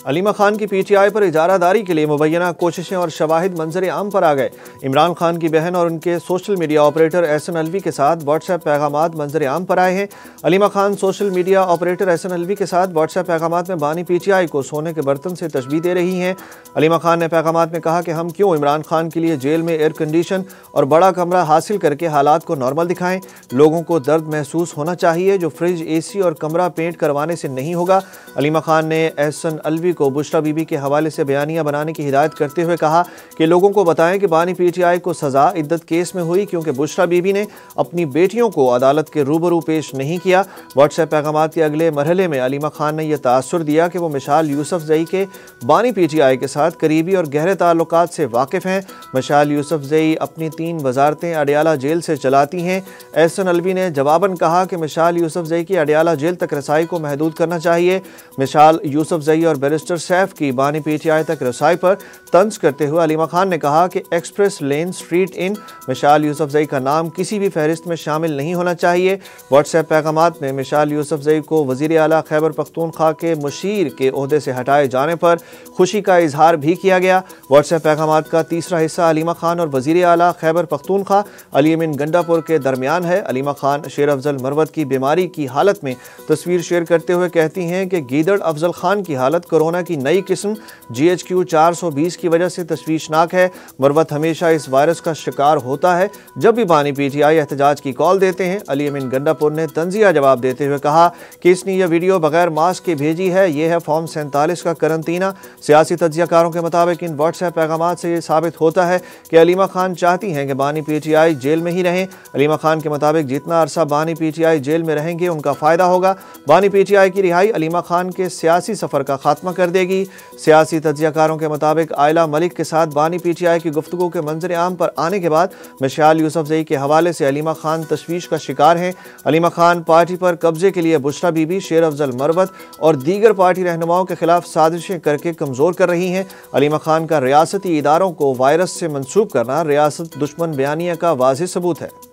अलीमा खान की पीटीआई पर इजारादारी के लिए मुबैना कोशिशें और शवाहिद मंजर आम पर आ गए। इमरान खान की बहन और उनके social media operator Ahsan Alvi के साथ व्हाट्सएप पैगामात मंजर आम पर आए हैं। Aleema Khan social media operator Ahsan Alvi के साथ व्हाट्सएप पैगामात में बानी पीटीआई को सोने के बर्तन से तशबीह दे रही हैं। अलीमा खान ने पैगामात में कहा कि हम क्यों इमरान खान के लिए जेल में एयर कंडीशन और बड़ा कमरा हासिल करके हालात को नॉर्मल दिखाएं। लोगों को दर्द महसूस होना चाहिए जो फ्रिज, एसी और कमरा पेंट करवाने से नहीं होगा। अलीमा खान ने एहसन अलवी को बुशरा बीबी के हवाले से बयानिया बनाने की हिदायत करते हुए कहा कि लोगों को बताएं कि बानी पीटीआई को सजा इद्दत केस में हुई क्योंकि बुशरा बीबी ने अपनी बेटियों को अदालत के रूबरू पेश नहीं किया। व्हाट्सएप पैगामात के अगले मरहले में अलीमा खान ने यह तासुर दिया कि वो मिशाल यूसुफजई के बानी पीटीआई के साथ करीबी और गहरे ताल्लुकात से वाकिफ हैं। मिशाल यूसुफजई अपनी 3 वजारतें अडियाला जेल से चलाती हैं। एहसन अलवी ने जवाबन कहा कि मिशाल यूसुफजई की अडियाला जेल तक रसाई को महदूद करना चाहिए। मिशाल यूसुफजई और बैरिस्टर सैफ की बानी पीटीआई तक रसाई पर तंज करते हुए अलीमा खान ने कहा कि express lane street in मिशाल Yousafzai का नाम किसी भी फहरिस्त में शामिल नहीं होना चाहिए। व्हाट्सएप पैगामात में मिशाल यूसुफजई को वज़ीर आला खैबर पख्तूनख्वा के मुशीर के ओहदे से हटाए जाने पर खुशी का इजहार भी किया गया। व्हाट्सएप पैगामात का तीसरा हिस्सा अलीमा खान और वज़ीर आला खैबर पख्तूनख्वा अली अमीन गंडापुर के दरमियान है। अलीमा खान शेर अफजल मरवत की बीमारी की हालत में तस्वीर शेयर करते हुए कहती हैं कि गीदड़ अफजल खान की हालत कोरोना की नई किस्म GHQ 420 की वजह से तशवीशनाक है। मरवत हमेशा इस वायरस का शिकार होता है। जब भी बानी पीटीआई एहतजाज की कॉल देते हैं। अली अमीन गंडापुर ने तंजिया जवाब देते हुए कहा कि इसने यह वीडियो बगैर मास्क के भेजी है। यह है फॉर्म 47 का करंतना। सियासी तज्जियाकारों के मुताबिक इन व्हाट्सएप पैगामात से यह साबित होता है कि अलीमा खान चाहती हैं कि बानी पीटीआई जेल में ही रहें। अलीमा खान के मुताबिक जितना अरसा बानी पीटीआई जेल में रहेंगे उनका फ़ायदा होगा। बानी पीटीआई की रिहाई अलीमा खान के सियासी सफ़र का खात्मा कर देगी। सियासी तज्जियाकारों के मुताबिक आयला मलिक के साथ बानी पीटीआई की गुफ्तगू के मंजर आम पर आने के बाद मिशाल यूसुफजई के हवाले से अलीमा खान तशवीश का शिकार हैं। अलीमा खान पार्टी पर कब्जे के लिए बुशरा बीबी, शेर अफजल मरवत और दीगर पार्टी रहनुमाओं के खिलाफ साजिशें करके कमज़ोर कर रही हैं। अलीमा खान का रियासती इदारों को वायरस से मंसूब करना रियासत दुश्मन बयानिया का वाज़ेह सबूत है।